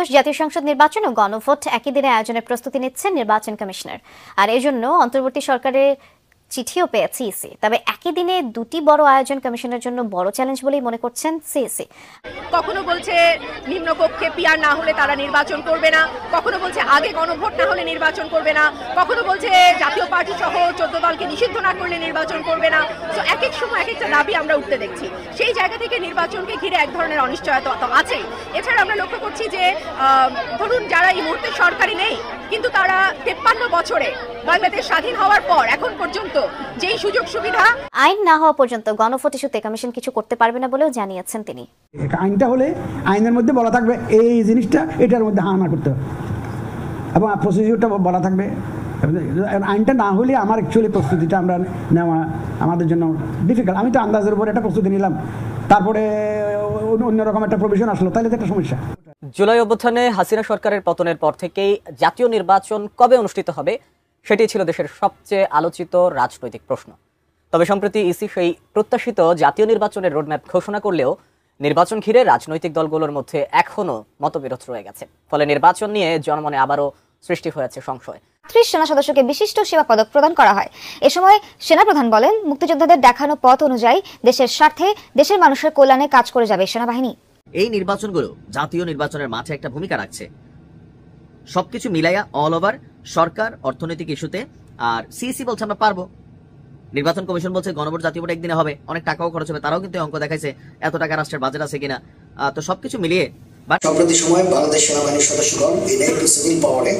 জাতীয় সংসদ নির্বাচন ও গণভোট একই দিনে আয়োজনের প্রস্তুতি নিচ্ছেন নির্বাচন কমিশনার। আর এজন্য অন্তর্বর্তী সরকারের চিঠিও পেয়েছে ইসি। তবে একই দিনে দুটি বড় আয়োজন কমিশনের জন্য বড় চ্যালেঞ্জ বলেই মনে করছেন সিইসি। কখনো বলছে নিম্নকক্ষে পিআর না হলে তারা নির্বাচন করবে না, কখনো বলছে আগে গণভোট না হলে নির্বাচন করবে না, কখনো বলছে জাতীয় পার্টি সহ 14 দলকে নিষিদ্ধ না করলে নির্বাচন করবে না। তো এক এক সময় এক একটা দাবি আমরা উঠতে দেখছি। সেই জায়গা থেকে নির্বাচনকে ঘিরে এক ধরনের অনিশ্চয়তা তো আছেই। এছাড়া আমরা লক্ষ্য করছি যে ধরুন যারা এই মুহূর্তে সরকারি নেই, কিন্তু তারা 53 বছরে বাংলাদেশ স্বাধীন হওয়ার পর এখন পর্যন্ত যেই সুযোগ সুবিধা আইন না হওয়া পর্যন্ত গণভোট ইস্যুতে কমিশন কিছু করতে পারবে না বলেও জানিয়েছেন তিনি। আইনটা হলে আইনের মধ্যে বলা থাকবে এই জিনিসটা এটার মধ্যে হানা করতে হবে এবং প্রসিডিউরটা বলা থাকবে। আইনটা না হলে আমার অ্যাকচুয়ালি প্রস্তুতিটা আমরা নেওয়া আমাদের জন্য ডিফিকাল্ট। আমি তো আন্দাজের উপর একটা প্রস্তুতি নিলাম, তারপরে অন্যরকম একটা প্রভিশন আসলো, তাহলে তো একটা সমস্যা। জুলাই অভ্যুত্থানে হাসিনা সরকারের পতনের পর থেকেই জাতীয় নির্বাচন কবে অনুষ্ঠিত হবে সেটি ছিল দেশের সবচেয়ে আলোচিত রাজনৈতিক প্রশ্ন। তবে সম্প্রতি ইসি সেই প্রত্যাশিত জাতীয় নির্বাচনের রোডম্যাপ ঘোষণা করলেও নির্বাচন ঘিরে রাজনৈতিক দলগুলোর মধ্যে এখনো মতবিরোধ রয়ে গেছে। ফলে নির্বাচন নিয়ে জনমনে আবারও সৃষ্টি হয়েছে সংশয়। 30 সেনা সদস্যকে বিশিষ্ট সেবা পদক প্রদান করা হয়। এ সময় সেনাপ্রধান বলেন, মুক্তিযোদ্ধাদের দেখানো পথ অনুযায়ী দেশের স্বার্থে দেশের মানুষের কল্যাণে কাজ করে যাবে সেনাবাহিনী। এই নির্বাচনগুলো জাতীয় নির্বাচনের মাঠে একটা ভূমিকা রাখছে। সবকিছু মিলাইয়া অল ওভার সরকার অর্থনৈতিক ইস্যুতে, আর সিইসি বলছে আমরা পারবো, নির্বাচন কমিশন বলছে গণভোট জাতীয় ভোট একদিনে হবে, অনেক টাকাও খরচ হবে, তারাও কিন্তু অঙ্ক দেখাইছে এত টাকা রাষ্ট্রের বাজেট আছে কিনা। তো সবকিছু মিলিয়ে সম্প্রতি সময় বাংলাদেশ সেনাবাহিনীর সদস্যগণ বিনা সিভিল পাওয়ারে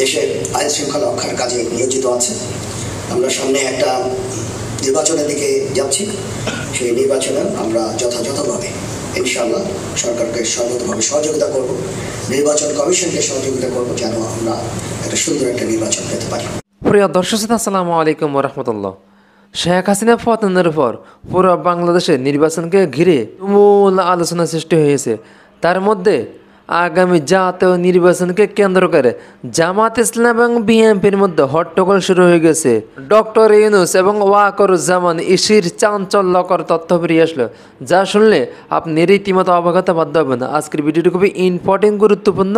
দেশের আইন শৃঙ্খলা রক্ষার কাজে নিয়োজিত আছে। আমরা সামনে একটা নির্বাচনের দিকে যাচ্ছি। সেই নির্বাচনে আমরা যথাযথভাবে ইনশাআল্লাহ সরকারকে সর্বতভাবে সহযোগিতা করব, নির্বাচন কমিশনকে সহযোগিতা করব, যেন আমরা একটা সুন্দর একটা নির্বাচন পেতে পারি। প্রিয় দর্শক, আসসালামু আলাইকুম ওয়া রাহমাতুল্লাহ। শেখ হাসিনা পতনের পর পুরো বাংলাদেশে নির্বাচনকে ঘিরে তুমুল আলোচনা সৃষ্টি হয়েছে। তার মধ্যে আগামী জাতীয় নির্বাচনকে কেন্দ্র করে জামাত ইসলাম এবং বিএনপির মধ্যে হট্টগোল শুরু হয়ে গেছে। ডক্টর ইউনূস এবং ওয়াকারুজ্জামান ইসির চাঞ্চল্যকর তথ্য বেরিয়ে আসলো, যা শুনলে আপনি রীতিমতো অবগত বাধ্য হবেন। আজকের ভিডিওটি খুবই ইম্পর্টেন্ট, গুরুত্বপূর্ণ।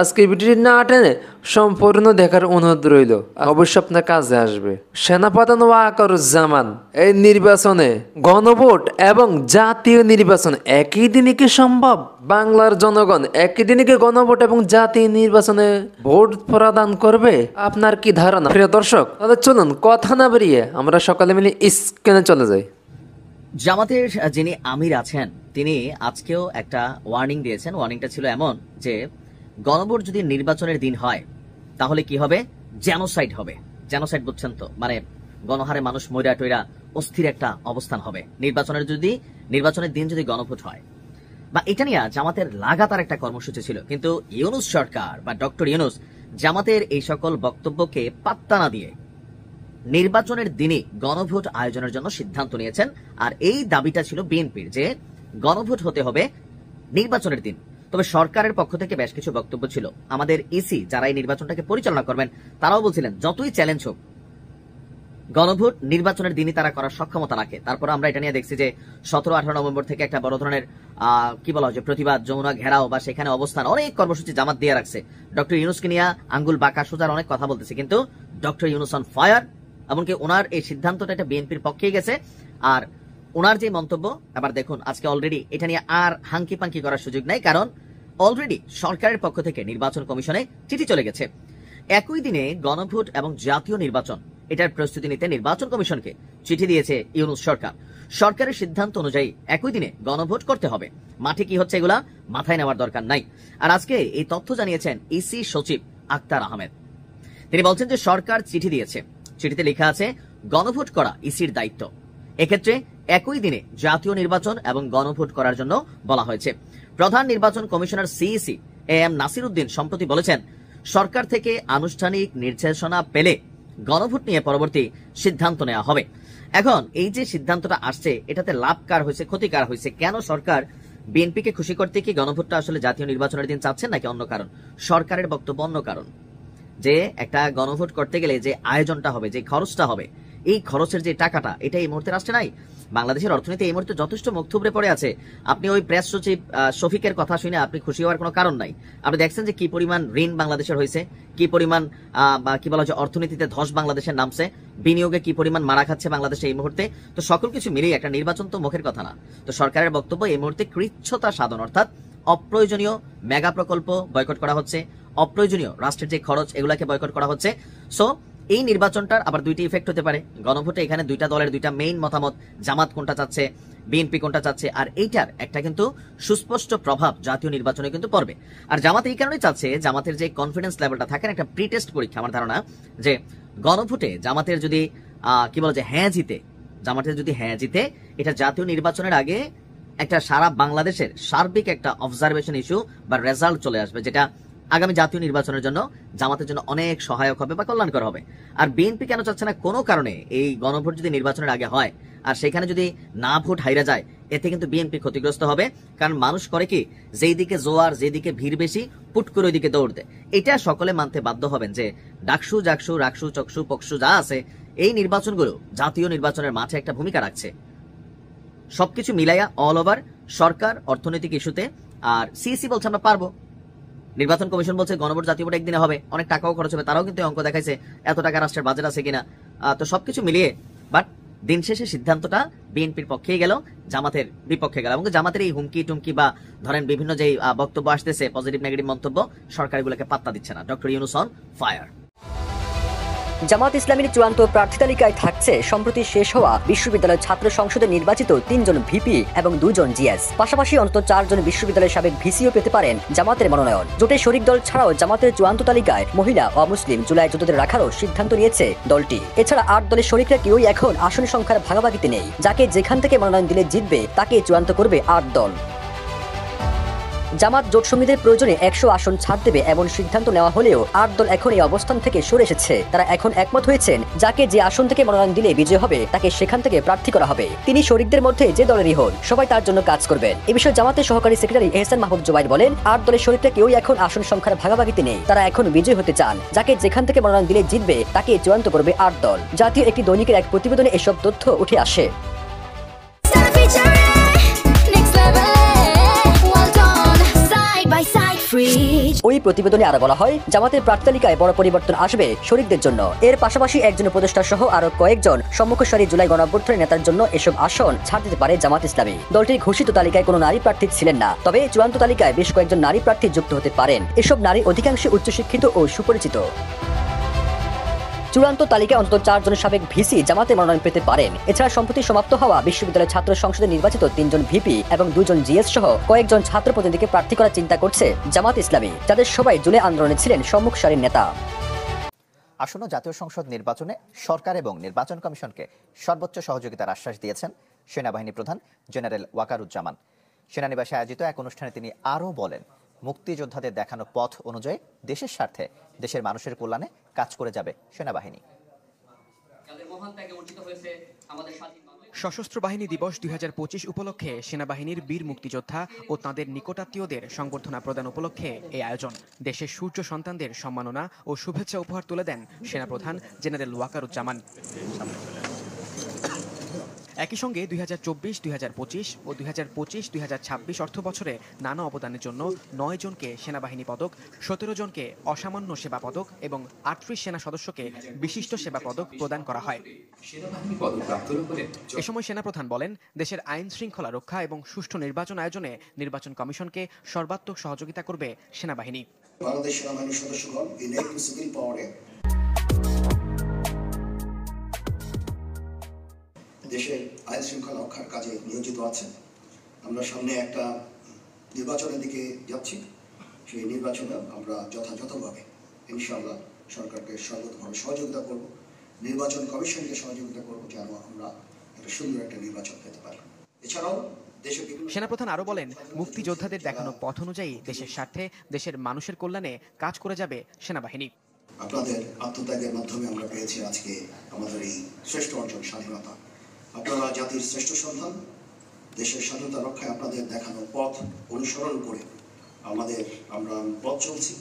আজকের ভিডিওটি না টেনে সম্পূর্ণ দেখার অনুরোধ রইল, অবশ্যই আপনার কাজে আসবে। সেনাপ্রধান ওয়াকারুজ্জামান এই নির্বাচনে গণভোট এবং জাতীয় নির্বাচন একই দিনে কি সম্ভব? বাংলার জনগণ একই দিনে কি গণভোট এবং জাতীয় নির্বাচনে ভোট প্রদান করবে? আপনার কি ধারণা প্রিয় দর্শক? তাহলে চলুন কথা না বেরিয়ে আমরা সকালে মিলে স্ক্রিনে চলে যাই। জামাতের যিনি আমির আছেন তিনি আজকেও একটা ওয়ার্নিং দিয়েছেন। ওয়ার্নিংটা ছিল এমন যে গণভোট যদি নির্বাচনের দিন হয় তাহলে কি হবে? জেনোসাইড হবে। জেনোসাইড বুঝছেন তো, মানে গণহারে মানুষ মইরা টইরা অস্থির একটা অবস্থান হবে নির্বাচনের দিন যদি গণভোট হয়। বা এটা নিয়ে জামাতের লাগাতার একটা কর্মসূচি ছিল, কিন্তু ইউনূস সরকার বা ডক্টর ইউনূস জামাতের এই সকল বক্তব্যকে পাত্তা না দিয়ে নির্বাচনের দিনে গণভোট আয়োজনের জন্য সিদ্ধান্ত নিয়েছেন। আর এই দাবিটা ছিল বিএনপির যে গণভোট হতে হবে নির্বাচনের দিন। তবে সরকারের পক্ষ থেকে বেশ কিছু বক্তব্য ছিল। আমাদের ইসি যারা এই নির্বাচনটাকে পরিচালনা করবেন তারাও বলছিলেন যতই চ্যালেঞ্জ হোক গণভোট নির্বাচনের দিনই তারা করার সক্ষমতা রাখে। তারপর আমরা এটা নিয়ে দেখছি যে 17-18 নভেম্বর থেকে একটা বড় ধরনের কি বলা হয় যে প্রতিবাদ, যমুনা ঘেরাও বা সেখানে অবস্থান, অনেক কর্মসূচি জামাত দিয়ে রাখছে। ডক্টর ইউনূসকে নিয়ে আঙ্গুল বাঁকা সোজার অনেক কথা বলতেছে, কিন্তু ডক্টর ইউনূস অন ফায়ার। এমনকি ওনার এই সিদ্ধান্তটা এটা বিএনপির পক্ষেই গেছে। আর ওনার যে মন্তব্য, এবার দেখুন আজকে অলরেডি এটা নিয়ে আর হাঙ্কি পাঙ্কি করার সুযোগ নাই, কারণ অলরেডি সরকারের পক্ষ থেকে নির্বাচন কমিশনে চিঠি চলে গেছে। একই দিনে গণভোট এবং জাতীয় নির্বাচন এটার প্রস্তুতি নিতে নির্বাচন কমিশনকে চিঠি দিয়েছে ইউনূস সরকার। সরকারের সিদ্ধান্ত অনুযায়ী একই দিনে গণভোট করতে হবে। মাঠে কি হচ্ছে এগুলা মাথায় নেওয়ার দরকার নাই। আর আজকে এই তথ্য জানিয়েছেন ইসি সচিব আক্তার আহমেদ। তিনি বলছেন যে সরকার চিঠি দিয়েছে, চিঠিতে লেখা আছে গণভোট করা ইসির দায়িত্ব। এক্ষেত্রে একই দিনে জাতীয় নির্বাচন এবং গণভোট করার জন্য বলা হয়েছে। প্রধান নির্বাচন commissioner CEC am Nasir Uddin সম্প্রতি বলেছেন সরকার থেকে আনুষ্ঠানিক নির্দেশনা পেলে গণভোট নিয়ে পরবর্তী সিদ্ধান্ত নেওয়া হবে। এখন এই যে সিদ্ধান্তটা আসছে এটাতে লাভ কার হয়েছে, ক্ষতি কার হয়েছে? কেন সরকার বিএনপিকে খুশি করতে কি গণভোটটা আসলে জাতীয় নির্বাচনের দিন চাচ্ছেন, নাকি অন্য কারণ? সরকারের বক্তব্য অন্য কারণ, যে একটা গণভোট করতে গেলে যে আয়োজনটা হবে, যে খরচটা হবে, এই খরচের যে টাকাটা এটা এই মুহূর্তে রাষ্ট্রে নাই। বাংলাদেশের অর্থনীতি এই মুহূর্তে যথেষ্ট মুখ থুবড়ে পড়ে আছে। আপনি ওই প্রেস সচিব শফিকের কথা শুনে আপনি খুশি হওয়ার কোনো কারণ নাই। আপনি দেখছেন যে কি পরিমাণ ঋণ বাংলাদেশের হয়েছে, কি পরিমাণ কি বলা যায় অর্থনীতিতে ধস বাংলাদেশের নামছে, বিনিয়োগে কি পরিমাণ মারা খাচ্ছে বাংলাদেশে এই মুহূর্তে। তো সকল কিছু মিলিয়ে একটা নির্বাচন তো মুখের কথা না। তো সরকারের বক্তব্য এই মুহূর্তে কৃচ্ছতা সাধন, অর্থাৎ অপ্রয়োজনীয় মেগা প্রকল্প বয়কট করা হচ্ছে, অপ্রয়োজনীয় রাষ্ট্রের যে খরচ এগুলাকে বয়কট করা হচ্ছে। সো এই নির্বাচনটার আবার দুইটি ইফেক্ট হতে পারে। গণভোটে এখানে দুইটা দলের দুইটা মেইন মতামত, জামাত কোনটা চাচ্ছে, বিএনপি কোনটা চাচ্ছে, আর এইটার একটা কিন্তু সুস্পষ্ট প্রভাব জাতীয় নির্বাচনে কিন্তু পড়বে। আর জামাত এই কারণে চাচ্ছে, জামাতের যে কনফিডেন্স লেভেলটা থাকে একটা প্রি টেস্ট পরীক্ষা। আমার ধারণা যে গণভোটে জামাতের যদি কি বলা যায় জামাতের যদি হ্যাঁ জিতে, এটা জাতীয় নির্বাচনের আগে একটা সারা বাংলাদেশের সার্বিক একটা অবজারভেশন ইস্যু বা রেজাল্ট চলে আসবে, যেটা আগামী জাতীয় নির্বাচনের জন্য জামাতের জন্য অনেক সহায়ক হবে বা কল্যাণকর হবে। আর বিএনপি কেন চাচ্ছে না, কোনো কারণে এই গণভোট যদি নির্বাচনের আগে হয় আর সেখানে যদি না ভোট হাইরা যায়, এতে কিন্তু বিএনপি ক্ষতিগ্রস্ত হবে। কারণ মানুষ করে কি, যেই দিকে জোয়ার, যেদিকে ভিড় বেশি, পুট করে ওই দিকে দৌড় দেয়। এটা সকলে মানতে বাধ্য হবেন যে ডাকসু, জাকসু, রাকসু, চকসু, পকসু যা আছে, এই নির্বাচনগুলো জাতীয় নির্বাচনের মাঠে একটা ভূমিকা রাখছে। সবকিছু মিলাইয়া অল ওভার সরকার অর্থনৈতিক ইস্যুতে, আর সিইসি বলছে আমরা পারবো, নির্বাচন কমিশন বলছে গণভোট জাতীয় ভোট একদিনে হবে, অনেক টাকাও খরচ হবে, তারাও কিন্তু অঙ্ক দেখাইছে এত টাকা রাষ্ট্রের বাজেট আছে কিনা। তো সবকিছু মিলিয়ে বাট দিন শেষে সিদ্ধান্তটা বিএনপির পক্ষেই গেল, জামাতের বিপক্ষে গেল। এবং জামাতের এই হুমকি টুমকি বা ধরেন বিভিন্ন যে বক্তব্য আসতেছে, পজিটিভ নেগেটিভ মন্তব্য, সরকার এগুলোকে পাত্তা দিচ্ছে না। Doctor Yunus on fire. Jamaat ইসলামীর চূড়ান্ত প্রার্থী তালিকায় থাকছে সম্প্রতি শেষ হওয়া বিশ্ববিদ্যালয় ছাত্র সংসদে নির্বাচিত 3 জন ভিপি এবং 2 জন জিএস। পাশাপাশি অন্তত 4 জন বিশ্ববিদ্যালয়ের সাবেক ভিসিও পেতে পারেন জামাতের মনোনয়ন। জোটের শরিক দল ছাড়াও জামাতের চূড়ান্ত তালিকায় মহিলা ও মুসলিম জুলাই যোদ্ধাদের রাখারও সিদ্ধান্ত নিয়েছে দলটি। এছাড়া 8 দলের শরিকরা কেউই এখন আসন সংখ্যার ভাগাভাগিতে নেই। যাকে যেখান থেকে মনোনয়ন দিলে জিতবে তাকে চূড়ান্ত করবে 8 দল। জামাত জোট সঙ্গীদের প্রয়োজনে 100 আসন ছাড় দেবে এমন সিদ্ধান্ত নেওয়া হলেও 8 দল এখন এই অবস্থান থেকে সরে এসেছে। তারা এখন একমত হয়েছেন যাকে যে আসন থেকে মনোনয়ন দিলে বিজয় হবে তাকে সেখান থেকে প্রার্থী করা হবে। তিনি শরিকদের মধ্যে যে দলেরই হন সবাই তার জন্য কাজ করবেন। এ বিষয়ে জামাতের সহকারী সেক্রেটারি এহসান মাহবুব জুবাইর বলেন, 8 দলের শরিকরা কেউই এখন আসন সংখ্যার ভাগাভাগিতে নেই। তারা এখন বিজয় হতে চান। যাকে যেখান থেকে মনোনয়ন দিলে জিতবে তাকে চূড়ান্ত করবে 8 দল। জাতীয় একটি দৈনিকের এক প্রতিবেদনে এসব তথ্য উঠে আসে। ওই প্রতিবেদনে আরো বলা হয়, জামাতের প্রার্থী তালিকায় বড় পরিবর্তন আসবে শরিকদের জন্য। এর পাশাপাশি একজন উপদেষ্টা সহ আরো কয়েকজন সম্মুখসারী জুলাই গণঅভ্যুত্থানের নেতার জন্য এসব আসন ছাড় দিতে পারে জামাত ইসলামী। দলটির ঘোষিত তালিকায় কোনো নারী প্রার্থী ছিলেন না, তবে চূড়ান্ত তালিকায় বেশ কয়েকজন নারী প্রার্থী যুক্ত হতে পারেন। এসব নারী অধিকাংশই উচ্চশিক্ষিত ও সুপরিচিত। চূড়ান্ত তালিকায় অন্তত 4 জন সাবেক ভিসি জামাতে মনোনয়ন পেতে পারেন। এছাড়া সম্প্রতি সমাপ্ত হওয়া বিশ্ববিদ্যালয় ছাত্র সংসদে নির্বাচিত 3 জন ভিপি এবং 2 জন জিএস সহ কয়েকজন ছাত্র প্রতিনিধিকে প্রার্থী করার চিন্তা করছে জামাত ইসলামী, যাদের সবাই জুলাই আন্দোলনে ছিলেন সম্মুখ সারির নেতা। আসন্ন জাতীয় সংসদ নির্বাচনে সরকার এবং নির্বাচন কমিশনকে সর্বোচ্চ সহযোগিতার আশ্বাস দিয়েছেন সেনাবাহিনী প্রধান জেনারেল ওয়াকারুজ্জামান। সেনানিবাসে আয়োজিত এক অনুষ্ঠানে তিনি আরও বলেন, মুক্তিযোদ্ধাদের দেখানো পথ অনুযায়ী দেশের স্বার্থে দেশের মানুষের কল্যাণে কাজ করে যাবে সেনাবাহিনী। সশস্ত্র বাহিনী দিবস 2025 উপলক্ষে সেনাবাহিনীর বীর মুক্তিযোদ্ধা ও তাঁদের নিকটাত্মীয়দের সংবর্ধনা প্রদান উপলক্ষে এই আয়োজন। দেশের সূর্য সন্তানদের সম্মাননা ও শুভেচ্ছা উপহার তুলে দেন সেনাপ্রধান জেনারেল ওয়াকারুজ্জামান। একই সঙ্গে 2024-2025 ও 2025-2026 অর্থ বছরে নানা অবদানের জন্য 9 জনকে সেনাবাহিনী পদক, 17 জনকে অসামান্য সেবা পদক এবং 38 সেনা সদস্যকে বিশিষ্ট সেবা পদক প্রদান করা হয়। এ সময় সেনাপ্রধান বলেন, দেশের আইন শৃঙ্খলা রক্ষা এবং সুষ্ঠু নির্বাচন আয়োজনে নির্বাচন কমিশনকে সর্বাত্মক সহযোগিতা করবে সেনাবাহিনী। বাংলাদেশ সেনাবাহিনীর সদস্যগণ ইনেট টু সিভিল পাওয়ারে দেশের আইন শৃঙ্খলা রক্ষার কাজে নিয়োজিত আছেন। আমরা সামনে একটা নির্বাচনের দিকে যাচ্ছি। সেই নির্বাচনে আমরা যথাযথভাবে ইনশাআল্লাহ সরকারকে সর্বতভাবে সহযোগিতা করব, নির্বাচন কমিশনকে সহযোগিতা করব, যেন আমরা একটা সুন্দর একটা নির্বাচন পেতে পারি। এছাড়াও সেনাপ্রধান আরো বলেন, মুক্তিযোদ্ধাদের দেখানো পথ অনুযায়ী দেশের স্বার্থে দেশের মানুষের কল্যাণে কাজ করে যাবে সেনাবাহিনী। আপনাদের আত্মত্যাগের মাধ্যমে আমরা পেয়েছি আজকে আমাদের এই শ্রেষ্ঠ অর্জন, স্বাধীনতা। আপনারা জাতির শ্রেষ্ঠ সন্তান। দেশের স্বাধীনতা রক্ষায় আপনাদের দেখানো পথ অনুসরণ করে আমরা পথ চলছি।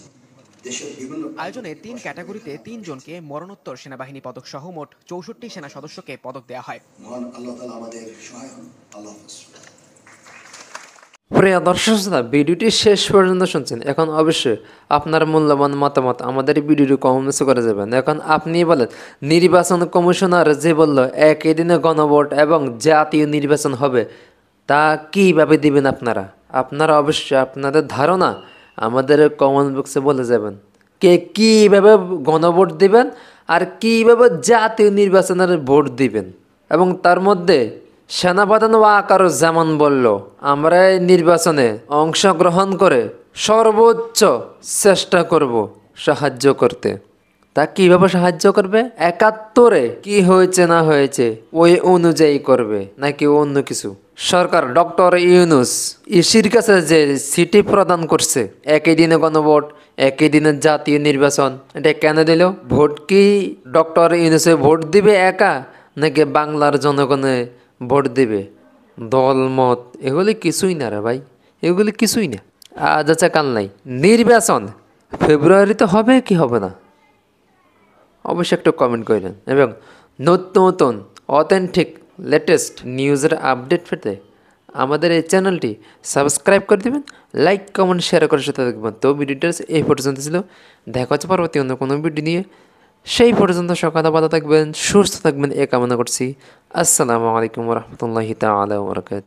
দেশের বিভিন্ন আয়োজনে 3 ক্যাটাগরিতে 3 জনকে মরণোত্তর সেনাবাহিনী পদক সহ মোট 64 সেনা সদস্যকে পদক দেওয়া হয়। মহান আল্লাহ তাআলা আমাদের সহায় হন। আল্লাহ হাফেজ। প্রিয় দর্শক শ্রোতা, ভিডিওটি শেষ পর্যন্ত শুনছেন। এখন অবশ্যই আপনার মূল্যবান মতামত আমাদের ভিডিওটি কমেন্টস করে যাবেন। এখন আপনি বলেন, নির্বাচন কমিশনার যে বলল একই দিনে গণভোট এবং জাতীয় নির্বাচন হবে, তা কীভাবে দিবেন আপনারা? আপনারা অবশ্যই আপনাদের ধারণা আমাদের কমেন্ট বক্সে বলে যাবেন। কে কীভাবে গণভোট দিবেন আর কীভাবে জাতীয় নির্বাচনের ভোট দিবেন। এবং তার মধ্যে সেনাপ্রধান ওয়াকারুজ্জামান বলল, আমরা এই নির্বাচনে অংশগ্রহণ করে সর্বোচ্চ চেষ্টা করব সাহায্য করতে। তা কিভাবে সাহায্য করবে? 71-এ কি হয়েছে না হয়েছে ওই অনুযায়ী করবে নাকি অন্য কিছু? সরকার ডক্টর ইউনূস ইসির কাছে যে চিঠি প্রদান করছে, একই দিনে গণভোট, একই দিনে জাতীয় নির্বাচন, এটা কেন দিল? ভোট কি ডক্টর ইউনূসে ভোট দিবে একা নাকি বাংলার জনগণে ভোট দিবে? দলমত এগুলি কিছুই না রে ভাই, এগুলি কিছুই না। আজ আছে কাল নাই। নির্বাচন ফেব্রুয়ারিতে হবে কি হবে না অবশ্যই একটু কমেন্ট করবেন। এবং নতুন নতুন অথেন্টিক লেটেস্ট নিউজের আপডেট পেতে আমাদের এই চ্যানেলটি সাবস্ক্রাইব করে দেবেন, লাইক কমেন্ট শেয়ার করার সাথে দেখবেন। তো ভিডিওটা এই পর্যন্ত ছিল, দেখা হচ্ছে পরবর্তী অন্য কোনো ভিডিও নিয়ে। সেই পর্যন্ত সকালে ভালো থাকবেন, সুস্থ থাকবেন এ কামনা করছি। আসসালামু আলাইকুম রহমতুল্লাহি তাআলা ওয়া বারাকাতুহু।